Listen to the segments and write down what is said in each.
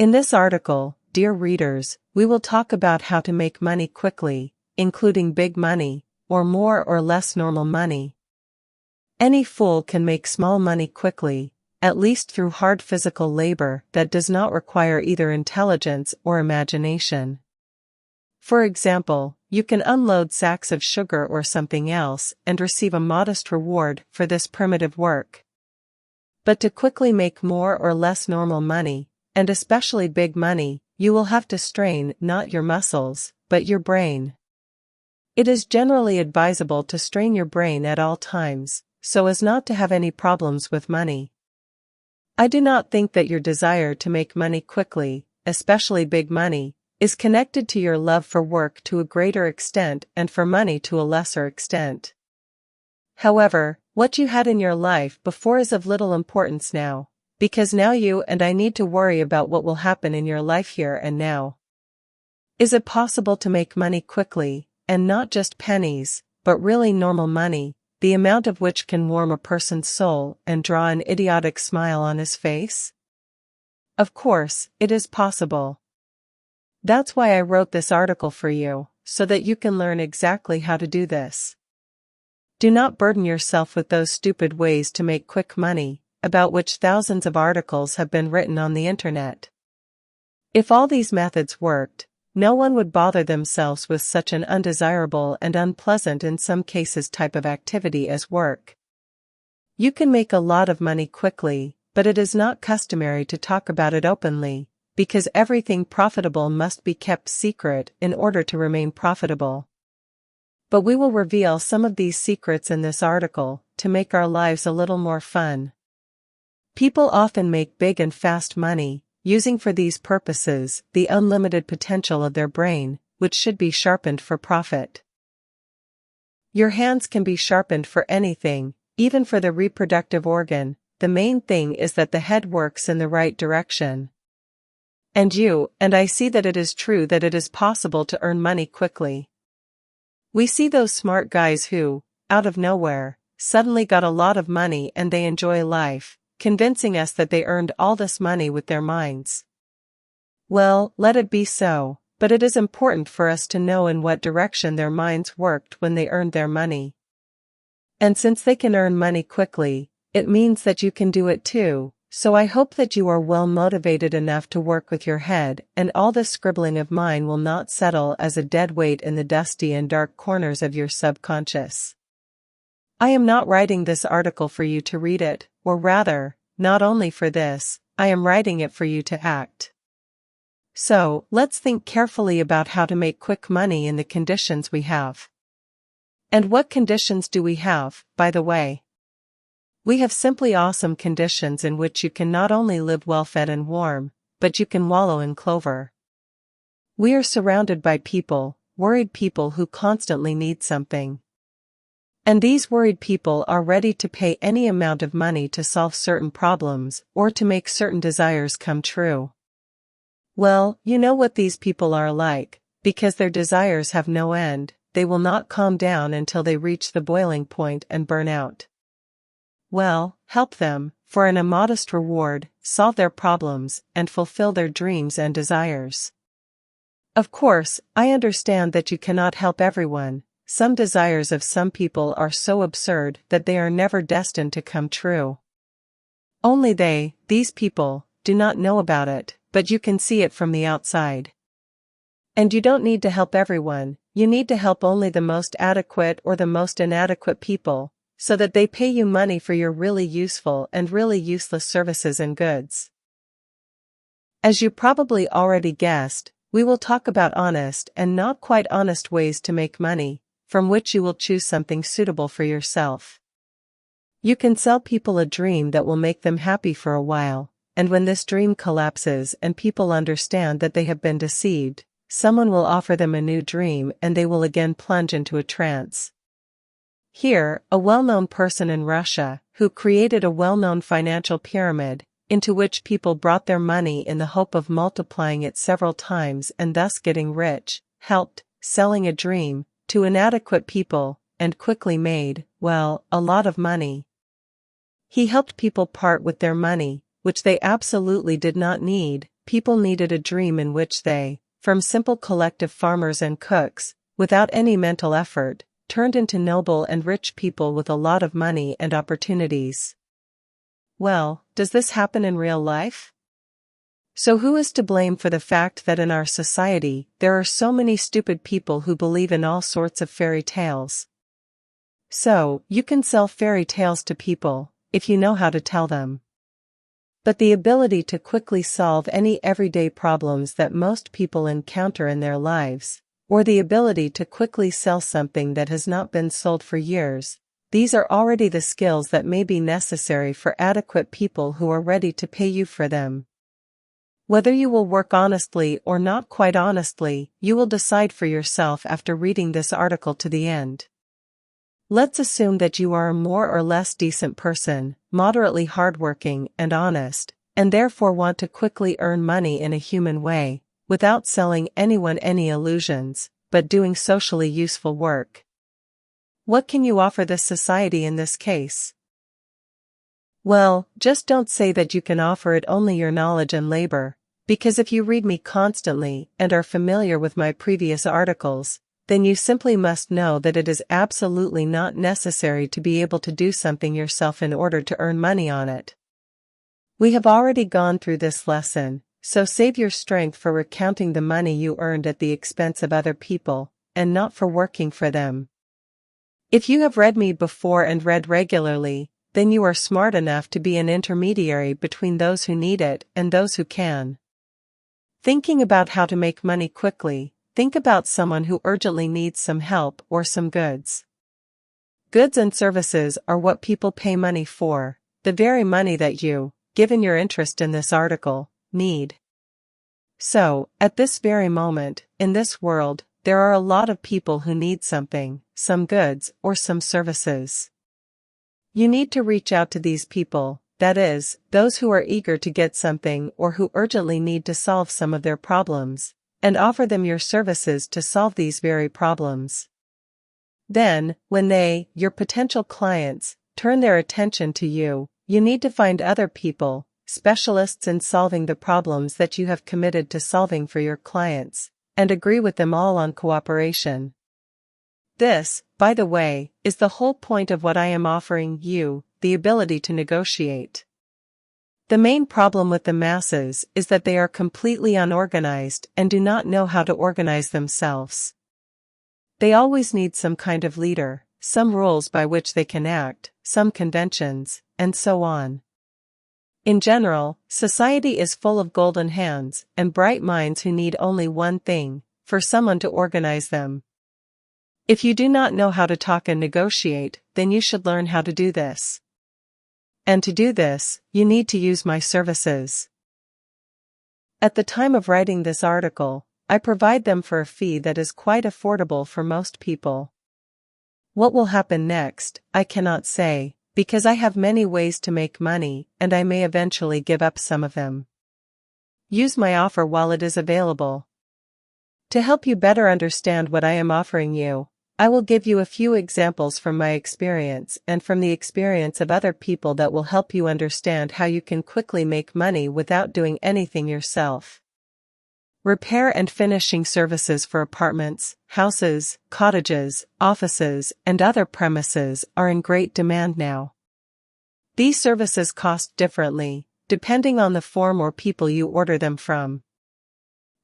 In this article, dear readers, we will talk about how to make money quickly, including big money, or more or less normal money. Any fool can make small money quickly, at least through hard physical labor that does not require either intelligence or imagination. For example, you can unload sacks of sugar or something else and receive a modest reward for this primitive work. But to quickly make more or less normal money, and especially big money, you will have to strain not your muscles, but your brain. It is generally advisable to strain your brain at all times, so as not to have any problems with money. I do not think that your desire to make money quickly, especially big money, is connected to your love for work to a greater extent and for money to a lesser extent. However, what you had in your life before is of little importance now, because now you and I need to worry about what will happen in your life here and now. Is it possible to make money quickly, and not just pennies, but really normal money, the amount of which can warm a person's soul and draw an idiotic smile on his face? Of course, it is possible. That's why I wrote this article for you, so that you can learn exactly how to do this. Do not burden yourself with those stupid ways to make quick money, about which thousands of articles have been written on the internet. If all these methods worked, no one would bother themselves with such an undesirable and unpleasant in some cases type of activity as work. You can make a lot of money quickly, but it is not customary to talk about it openly, because everything profitable must be kept secret in order to remain profitable. But we will reveal some of these secrets in this article, to make our lives a little more fun. People often make big and fast money, using for these purposes the unlimited potential of their brain, which should be sharpened for profit. Your hands can be sharpened for anything, even for the reproductive organ. The main thing is that the head works in the right direction. And you and I see that it is true that it is possible to earn money quickly. We see those smart guys who, out of nowhere, suddenly got a lot of money and they enjoy life, convincing us that they earned all this money with their minds. Well, let it be so, but it is important for us to know in what direction their minds worked when they earned their money. And since they can earn money quickly, it means that you can do it too, so I hope that you are well motivated enough to work with your head and all this scribbling of mine will not settle as a dead weight in the dusty and dark corners of your subconscious. I am not writing this article for you to read it, or rather, not only for this, I am writing it for you to act. So, let's think carefully about how to make quick money in the conditions we have. And what conditions do we have, by the way? We have simply awesome conditions in which you can not only live well-fed and warm, but you can wallow in clover. We are surrounded by people, worried people who constantly need something. And these worried people are ready to pay any amount of money to solve certain problems or to make certain desires come true. Well, you know what these people are like, because their desires have no end, they will not calm down until they reach the boiling point and burn out. Well, help them, for an immodest reward, solve their problems, and fulfill their dreams and desires. Of course, I understand that you cannot help everyone. Some desires of some people are so absurd that they are never destined to come true. Only they, these people, do not know about it, but you can see it from the outside. And you don't need to help everyone, you need to help only the most adequate or the most inadequate people, so that they pay you money for your really useful and really useless services and goods. As you probably already guessed, we will talk about honest and not quite honest ways to make money, from which you will choose something suitable for yourself. You can sell people a dream that will make them happy for a while, and when this dream collapses and people understand that they have been deceived, someone will offer them a new dream and they will again plunge into a trance. Here, a well-known person in Russia, who created a well-known financial pyramid, into which people brought their money in the hope of multiplying it several times and thus getting rich, helped, selling a dream, to inadequate people, and quickly made, well, a lot of money. He helped people part with their money, which they absolutely did not need, people needed a dream in which they, from simple collective farmers and cooks, without any mental effort, turned into noble and rich people with a lot of money and opportunities. Well, does this happen in real life? So who is to blame for the fact that in our society, there are so many stupid people who believe in all sorts of fairy tales? So, you can sell fairy tales to people, if you know how to tell them. But the ability to quickly solve any everyday problems that most people encounter in their lives, or the ability to quickly sell something that has not been sold for years, these are already the skills that may be necessary for adequate people who are ready to pay you for them. Whether you will work honestly or not quite honestly, you will decide for yourself after reading this article to the end. Let's assume that you are a more or less decent person, moderately hardworking and honest, and therefore want to quickly earn money in a human way, without selling anyone any illusions, but doing socially useful work. What can you offer this society in this case? Well, just don't say that you can offer it only your knowledge and labor, because if you read me constantly and are familiar with my previous articles, then you simply must know that it is absolutely not necessary to be able to do something yourself in order to earn money on it. We have already gone through this lesson, so save your strength for recounting the money you earned at the expense of other people, and not for working for them. If you have read me before and read regularly, then you are smart enough to be an intermediary between those who need it and those who can. Thinking about how to make money quickly, think about someone who urgently needs some help or some goods. Goods and services are what people pay money for, the very money that you, given your interest in this article, need. So, at this very moment, in this world, there are a lot of people who need something, some goods or some services. You need to reach out to these people, that is, those who are eager to get something or who urgently need to solve some of their problems, and offer them your services to solve these very problems. Then, when they, your potential clients, turn their attention to you, you need to find other people, specialists in solving the problems that you have committed to solving for your clients, and agree with them all on cooperation. This, by the way, is the whole point of what I am offering you, the ability to negotiate. The main problem with the masses is that they are completely unorganized and do not know how to organize themselves. They always need some kind of leader, some rules by which they can act, some conventions, and so on. In general, society is full of golden hands and bright minds who need only one thing, for someone to organize them. If you do not know how to talk and negotiate, then you should learn how to do this. And to do this, you need to use my services. At the time of writing this article, I provide them for a fee that is quite affordable for most people. What will happen next, I cannot say, because I have many ways to make money and I may eventually give up some of them. Use my offer while it is available. To help you better understand what I am offering you, I will give you a few examples from my experience and from the experience of other people that will help you understand how you can quickly make money without doing anything yourself. Repair and finishing services for apartments, houses, cottages, offices, and other premises are in great demand now. These services cost differently, depending on the form or people you order them from.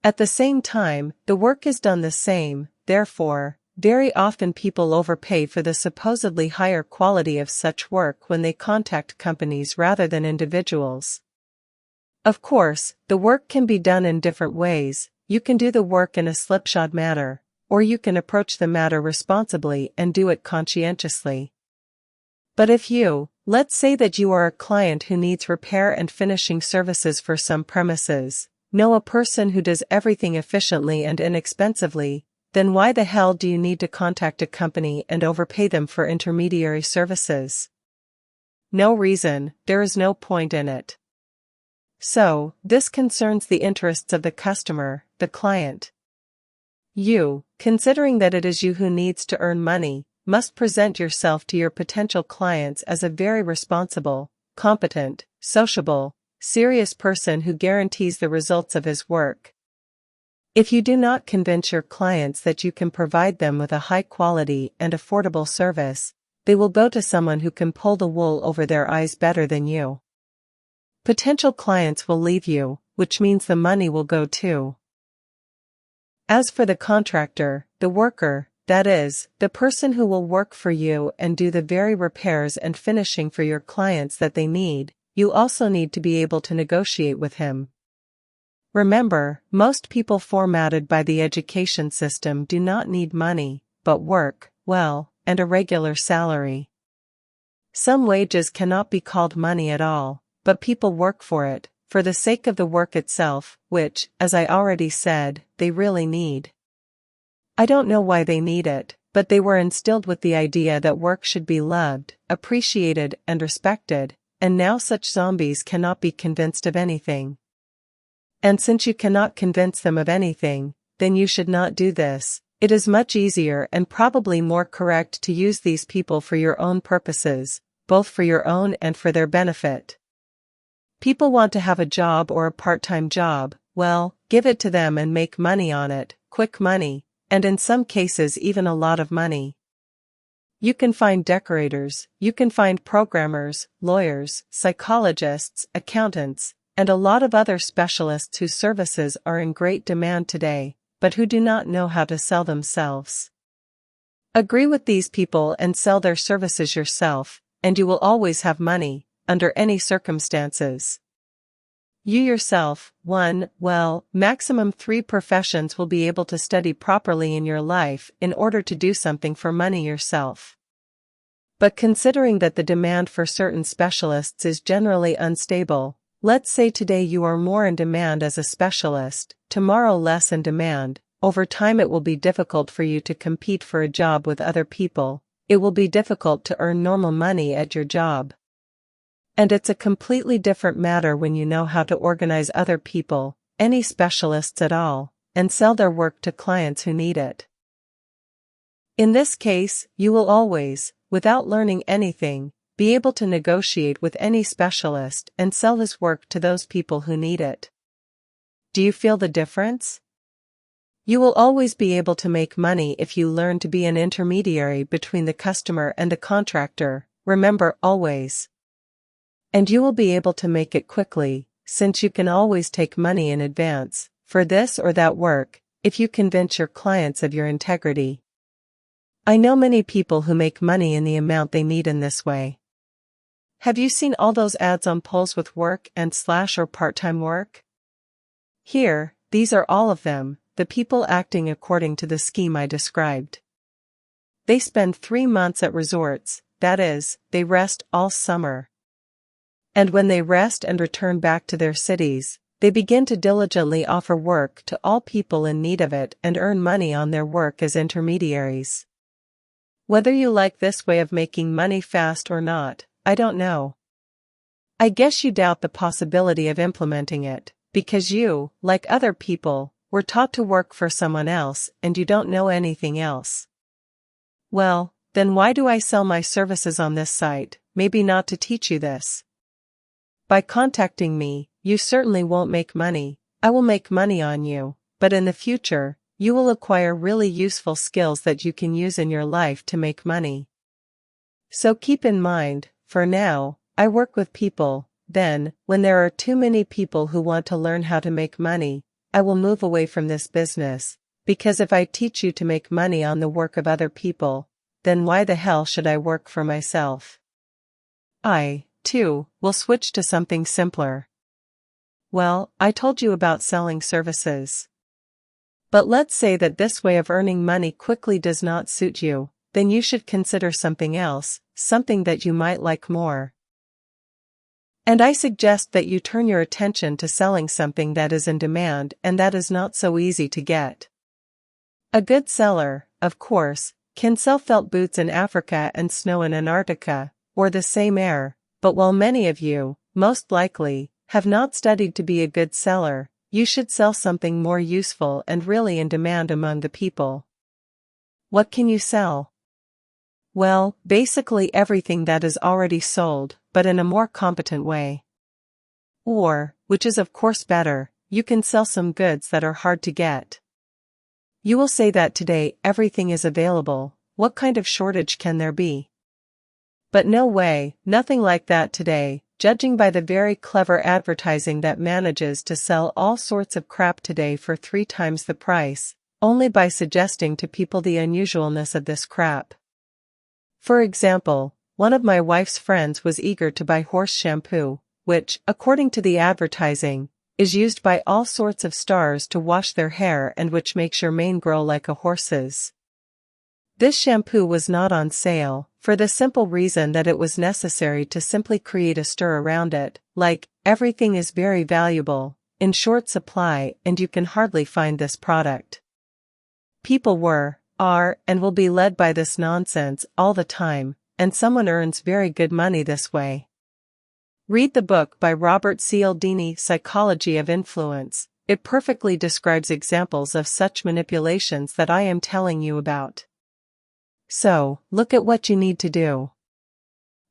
At the same time, the work is done the same, therefore, very often people overpay for the supposedly higher quality of such work when they contact companies rather than individuals. Of course, the work can be done in different ways. You can do the work in a slipshod manner, or you can approach the matter responsibly and do it conscientiously. But if you, let's say that you are a client who needs repair and finishing services for some premises, know a person who does everything efficiently and inexpensively, then why the hell do you need to contact a company and overpay them for intermediary services? No reason, there is no point in it. So, this concerns the interests of the customer, the client. You, considering that it is you who needs to earn money, must present yourself to your potential clients as a very responsible, competent, sociable, serious person who guarantees the results of his work. If you do not convince your clients that you can provide them with a high quality and affordable service, they will go to someone who can pull the wool over their eyes better than you. Potential clients will leave you, which means the money will go too. As for the contractor, the worker, that is, the person who will work for you and do the very repairs and finishing for your clients that they need, you also need to be able to negotiate with him. Remember, most people formatted by the education system do not need money, but work, well, and a regular salary. Some wages cannot be called money at all, but people work for it, for the sake of the work itself, which, as I already said, they really need. I don't know why they need it, but they were instilled with the idea that work should be loved, appreciated, and respected, and now such zombies cannot be convinced of anything. And since you cannot convince them of anything, then you should not do this. It is much easier and probably more correct to use these people for your own purposes, both for your own and for their benefit. People want to have a job or a part-time job, well, give it to them and make money on it, quick money, and in some cases even a lot of money. You can find decorators, you can find programmers, lawyers, psychologists, accountants, and a lot of other specialists whose services are in great demand today, but who do not know how to sell themselves. Agree with these people and sell their services yourself, and you will always have money, under any circumstances. You yourself, maximum 3 professions will be able to study properly in your life in order to do something for money yourself. But considering that the demand for certain specialists is generally unstable, let's say today you are more in demand as a specialist, tomorrow less in demand, over time it will be difficult for you to compete for a job with other people, it will be difficult to earn normal money at your job. And it's a completely different matter when you know how to organize other people, any specialists at all, and sell their work to clients who need it. In this case, you will always, without learning anything, be able to negotiate with any specialist and sell his work to those people who need it. Do you feel the difference? You will always be able to make money if you learn to be an intermediary between the customer and the contractor, remember always. And you will be able to make it quickly, since you can always take money in advance, for this or that work, if you convince your clients of your integrity. I know many people who make money in the amount they need in this way. Have you seen all those ads on polls with work and / or part-time work? Here, these are all of them, the people acting according to the scheme I described. They spend 3 months at resorts, that is, they rest all summer. And when they rest and return back to their cities, they begin to diligently offer work to all people in need of it and earn money on their work as intermediaries. Whether you like this way of making money fast or not, I don't know. I guess you doubt the possibility of implementing it, because you, like other people, were taught to work for someone else and you don't know anything else. Well, then why do I sell my services on this site? Maybe not to teach you this. By contacting me, you certainly won't make money, I will make money on you, but in the future, you will acquire really useful skills that you can use in your life to make money. So keep in mind, for now, I work with people, then, when there are too many people who want to learn how to make money, I will move away from this business, because if I teach you to make money on the work of other people, then why the hell should I work for myself? I, too, will switch to something simpler. Well, I told you about selling services. But let's say that this way of earning money quickly does not suit you, then you should consider something else, something that you might like more. And I suggest that you turn your attention to selling something that is in demand and that is not so easy to get. A good seller, of course, can sell felt boots in Africa and snow in Antarctica, or the same air, but while many of you, most likely, have not studied to be a good seller, you should sell something more useful and really in demand among the people. What can you sell? Well, basically everything that is already sold, but in a more competent way. Or, which is of course better, you can sell some goods that are hard to get. You will say that today everything is available, what kind of shortage can there be? But no way, nothing like that today, judging by the very clever advertising that manages to sell all sorts of crap today for 3 times the price, only by suggesting to people the unusualness of this crap. For example, one of my wife's friends was eager to buy horse shampoo, which, according to the advertising, is used by all sorts of stars to wash their hair and which makes your mane grow like a horse's. This shampoo was not on sale, for the simple reason that it was necessary to simply create a stir around it, like, everything is very valuable, in short supply, and you can hardly find this product. People are, and will be led by this nonsense all the time, and someone earns very good money this way. Read the book by Robert Cialdini, Psychology of Influence. It perfectly describes examples of such manipulations that I am telling you about. So, look at what you need to do.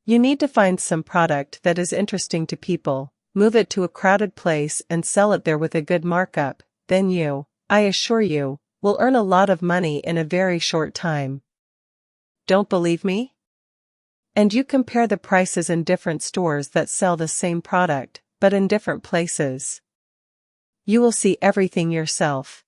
You need to find some product that is interesting to people, move it to a crowded place and sell it there with a good markup, then you, I assure you, will earn a lot of money in a very short time. Don't believe me? And you compare the prices in different stores that sell the same product, but in different places. You will see everything yourself.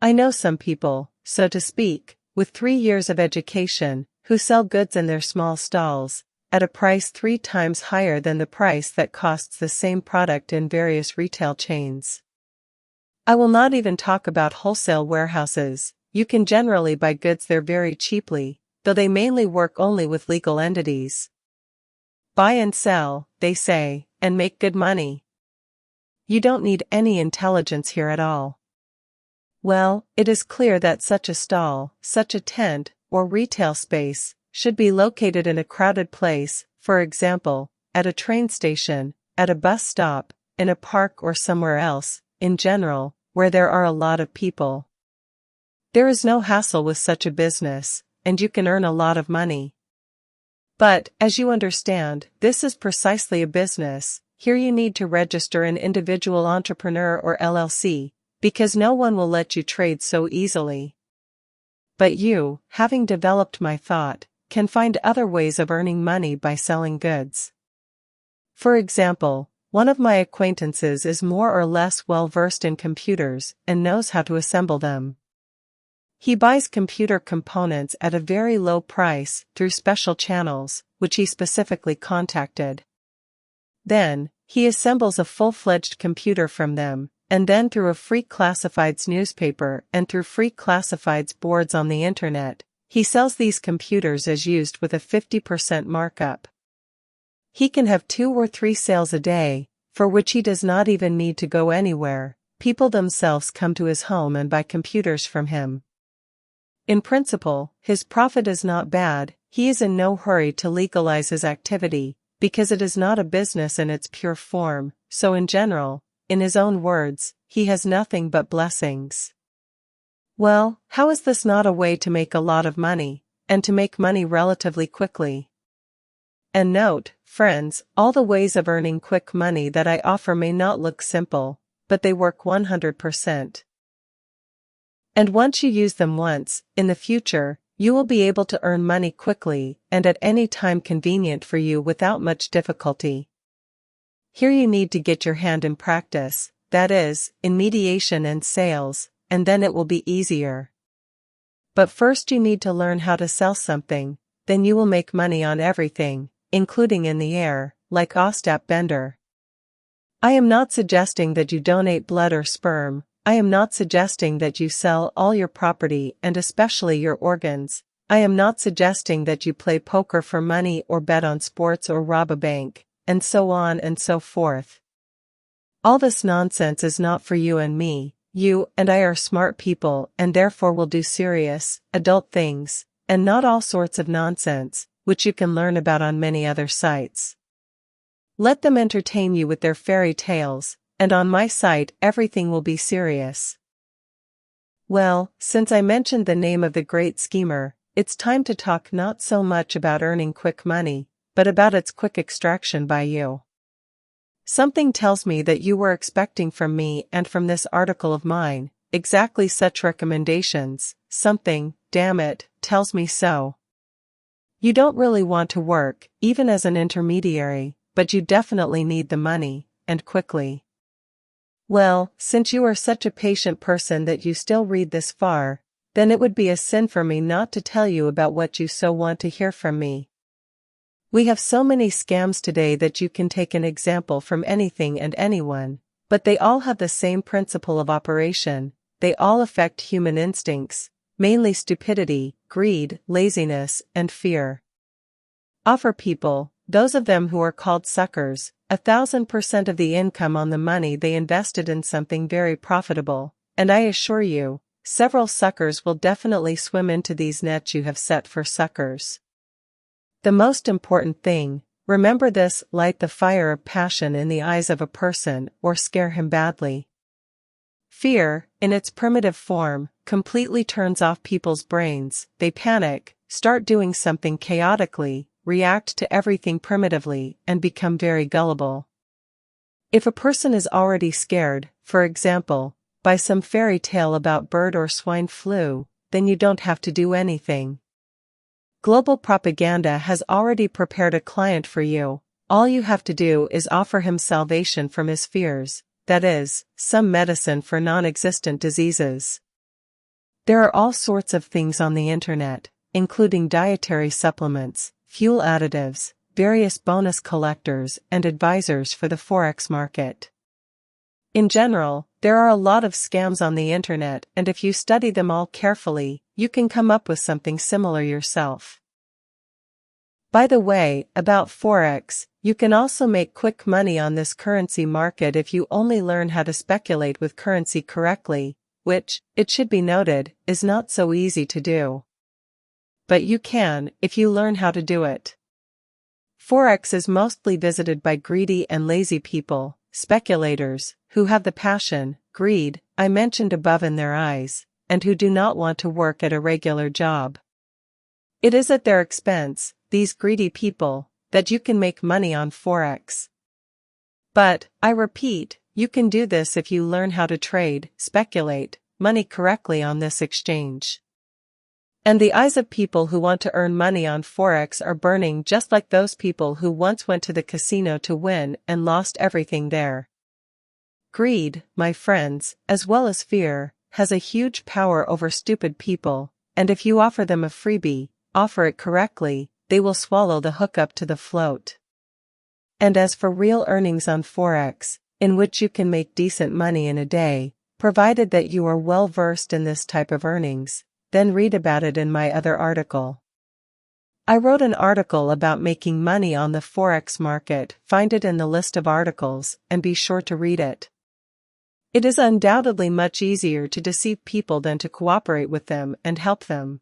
I know some people, so to speak, with 3 years of education, who sell goods in their small stalls, at a price 3 times higher than the price that costs the same product in various retail chains. I will not even talk about wholesale warehouses. You can generally buy goods there very cheaply, though they mainly work only with legal entities. Buy and sell, they say, and make good money. You don't need any intelligence here at all. Well, it is clear that such a stall, such a tent, or retail space, should be located in a crowded place, for example, at a train station, at a bus stop, in a park or somewhere else, in general, where there are a lot of people. There is no hassle with such a business, and you can earn a lot of money. But, as you understand, this is precisely a business. Here you need to register an individual entrepreneur or LLC, because no one will let you trade so easily. But you, having developed my thought, can find other ways of earning money by selling goods. For example, one of my acquaintances is more or less well versed in computers and knows how to assemble them. He buys computer components at a very low price through special channels, which he specifically contacted. Then, he assembles a full-fledged computer from them, and then through a free classifieds newspaper and through free classifieds boards on the internet, he sells these computers as used with a 50% markup. He can have 2 or 3 sales a day, for which he does not even need to go anywhere. People themselves come to his home and buy computers from him. In principle, his profit is not bad. He is in no hurry to legalize his activity, because it is not a business in its pure form, so in general, in his own words, he has nothing but blessings. Well, how is this not a way to make a lot of money, and to make money relatively quickly? And note, friends, all the ways of earning quick money that I offer may not look simple, but they work 100%. And once you use them once, in the future, you will be able to earn money quickly and at any time convenient for you without much difficulty. Here you need to get your hand in practice, that is, in mediation and sales, and then it will be easier. But first you need to learn how to sell something, then you will make money on everything, including in the air, like Ostap Bender. I am not suggesting that you donate blood or sperm. I am not suggesting that you sell all your property and especially your organs. I am not suggesting that you play poker for money or bet on sports or rob a bank, and so on and so forth. All this nonsense is not for you and me. You and I are smart people and therefore will do serious, adult things, and not all sorts of nonsense, which you can learn about on many other sites. Let them entertain you with their fairy tales, and on my site everything will be serious. Well, since I mentioned the name of the great schemer, it's time to talk not so much about earning quick money, but about its quick extraction by you. Something tells me that you were expecting from me and from this article of mine exactly such recommendations. Something, damn it, tells me so. You don't really want to work, even as an intermediary, but you definitely need the money, and quickly. Well, since you are such a patient person that you still read this far, then it would be a sin for me not to tell you about what you so want to hear from me. We have so many scams today that you can take an example from anything and anyone, but they all have the same principle of operation. They all affect human instincts, mainly stupidity, greed, laziness, and fear. Offer people, those of them who are called suckers, 1,000% of the income on the money they invested in something very profitable, and I assure you, several suckers will definitely swim into these nets you have set for suckers. The most important thing, remember this: light the fire of passion in the eyes of a person or scare him badly. Fear, in its primitive form, completely turns off people's brains. They panic, start doing something chaotically, react to everything primitively, and become very gullible. If a person is already scared, for example, by some fairy tale about bird or swine flu, then you don't have to do anything. Global propaganda has already prepared a client for you. All you have to do is offer him salvation from his fears, that is, some medicine for non-existent diseases. There are all sorts of things on the internet, including dietary supplements, fuel additives, various bonus collectors, and advisors for the Forex market. In general, there are a lot of scams on the internet, and if you study them all carefully, you can come up with something similar yourself. By the way, about Forex, you can also make quick money on this currency market if you only learn how to speculate with currency correctly, which, it should be noted, is not so easy to do. But you can, if you learn how to do it. Forex is mostly visited by greedy and lazy people, speculators, who have the passion, greed, I mentioned above in their eyes, and who do not want to work at a regular job. It is at their expense, these greedy people, that you can make money on Forex. But, I repeat, you can do this if you learn how to trade, speculate, money correctly on this exchange. And the eyes of people who want to earn money on Forex are burning just like those people who once went to the casino to win and lost everything there. Greed, my friends, as well as fear, has a huge power over stupid people, and if you offer them a freebie, offer it correctly, they will swallow the hook up to the float. And as for real earnings on Forex, in which you can make decent money in a day, provided that you are well versed in this type of earnings, then read about it in my other article. I wrote an article about making money on the Forex market. Find it in the list of articles, and be sure to read it. It is undoubtedly much easier to deceive people than to cooperate with them and help them.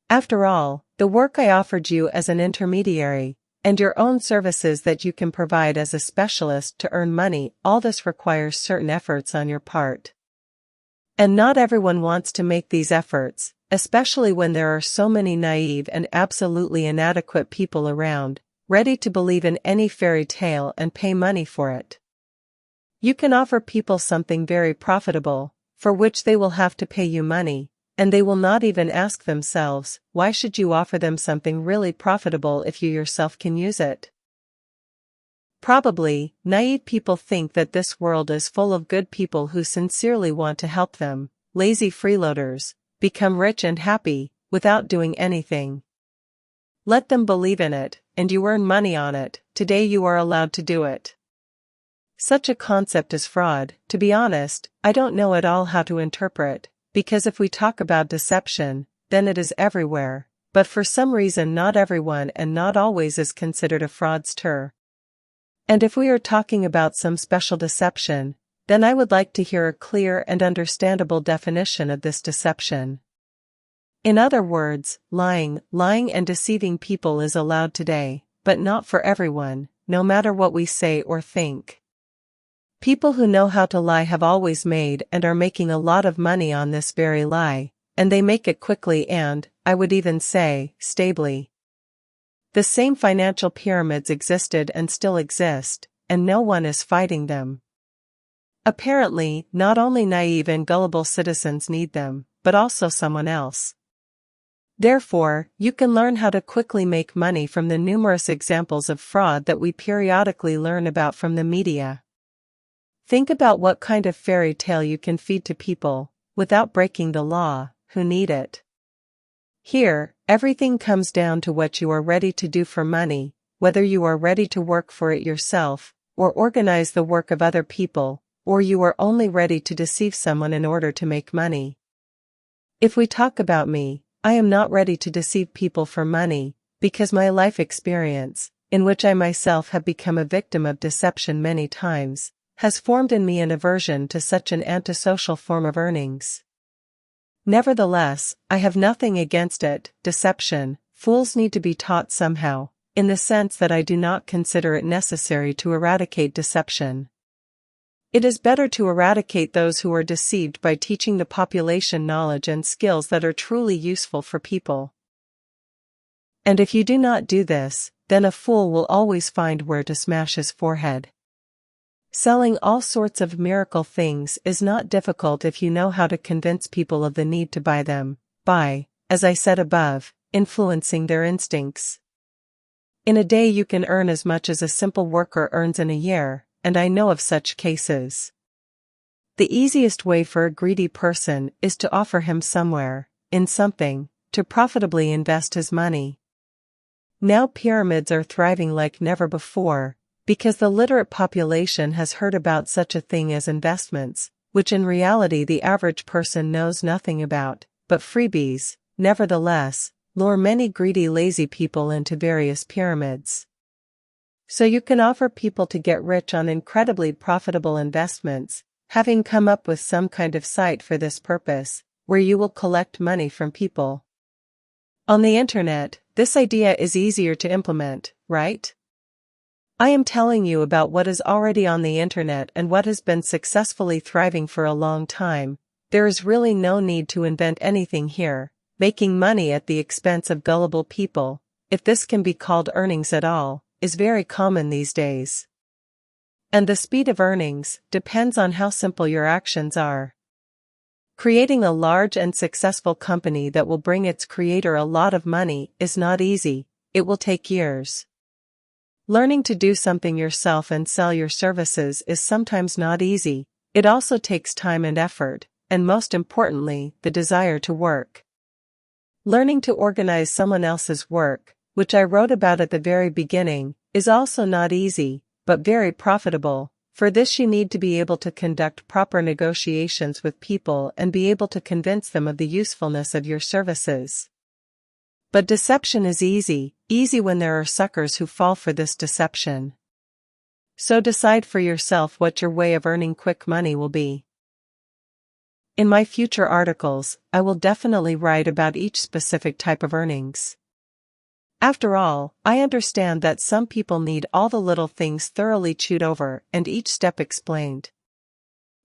After all, the work I offered you as an intermediary, and your own services that you can provide as a specialist to earn money, all this requires certain efforts on your part. And not everyone wants to make these efforts, especially when there are so many naive and absolutely inadequate people around, ready to believe in any fairy tale and pay money for it. You can offer people something very profitable, for which they will have to pay you money, and they will not even ask themselves, why should you offer them something really profitable if you yourself can use it? Probably, naive people think that this world is full of good people who sincerely want to help them, lazy freeloaders, become rich and happy, without doing anything. Let them believe in it, and you earn money on it. Today you are allowed to do it. Such a concept is fraud. To be honest, I don't know at all how to interpret, because if we talk about deception, then it is everywhere, but for some reason not everyone and not always is considered a fraudster. And if we are talking about some special deception, then I would like to hear a clear and understandable definition of this deception. In other words, lying and deceiving people is allowed today, but not for everyone, no matter what we say or think. People who know how to lie have always made and are making a lot of money on this very lie, and they make it quickly and, I would even say, stably. The same financial pyramids existed and still exist, and no one is fighting them. Apparently, not only naive and gullible citizens need them, but also someone else. Therefore, you can learn how to quickly make money from the numerous examples of fraud that we periodically learn about from the media. Think about what kind of fairy tale you can feed to people, without breaking the law, who need it. Here, everything comes down to what you are ready to do for money, whether you are ready to work for it yourself, or organize the work of other people, or you are only ready to deceive someone in order to make money. If we talk about me, I am not ready to deceive people for money, because my life experience, in which I myself have become a victim of deception many times, has formed in me an aversion to such an antisocial form of earnings. Nevertheless, I have nothing against it. Deception, fools need to be taught somehow, in the sense that I do not consider it necessary to eradicate deception. It is better to eradicate those who are deceived by teaching the population knowledge and skills that are truly useful for people. And if you do not do this, then a fool will always find where to smash his forehead. Selling all sorts of miracle things is not difficult if you know how to convince people of the need to buy them, by, as I said above, influencing their instincts. In a day you can earn as much as a simple worker earns in a year, and I know of such cases. The easiest way for a greedy person is to offer him somewhere, in something, to profitably invest his money. Now pyramids are thriving like never before, because the literate population has heard about such a thing as investments, which in reality the average person knows nothing about, but freebies, nevertheless, lure many greedy lazy people into various pyramids. So you can offer people to get rich on incredibly profitable investments, having come up with some kind of site for this purpose, where you will collect money from people. On the internet, this idea is easier to implement, right? I am telling you about what is already on the internet and what has been successfully thriving for a long time. There is really no need to invent anything here. Making money at the expense of gullible people, if this can be called earnings at all, is very common these days. And the speed of earnings depends on how simple your actions are. Creating a large and successful company that will bring its creator a lot of money is not easy. It will take years. Learning to do something yourself and sell your services is sometimes not easy. It also takes time and effort, and most importantly, the desire to work. Learning to organize someone else's work, which I wrote about at the very beginning, is also not easy, but very profitable. For this you need to be able to conduct proper negotiations with people and be able to convince them of the usefulness of your services. But deception is easy when there are suckers who fall for this deception. So decide for yourself what your way of earning quick money will be. In my future articles, I will definitely write about each specific type of earnings. After all, I understand that some people need all the little things thoroughly chewed over and each step explained.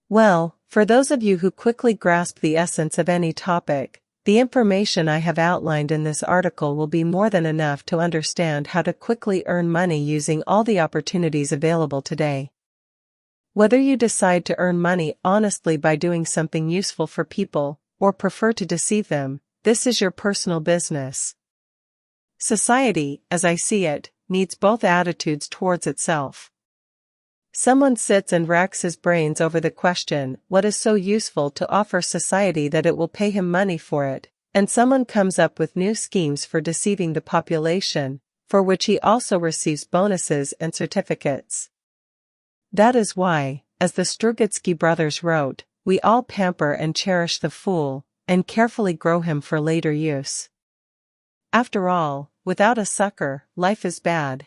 Well, for those of you who quickly grasp the essence of any topic, the information I have outlined in this article will be more than enough to understand how to quickly earn money using all the opportunities available today. Whether you decide to earn money honestly by doing something useful for people, or prefer to deceive them, this is your personal business. Society, as I see it, needs both attitudes towards itself. Someone sits and racks his brains over the question, what is so useful to offer society that it will pay him money for it, and someone comes up with new schemes for deceiving the population, for which he also receives bonuses and certificates. That is why, as the Strugatsky brothers wrote, we all pamper and cherish the fool, and carefully grow him for later use. After all, without a sucker, life is bad.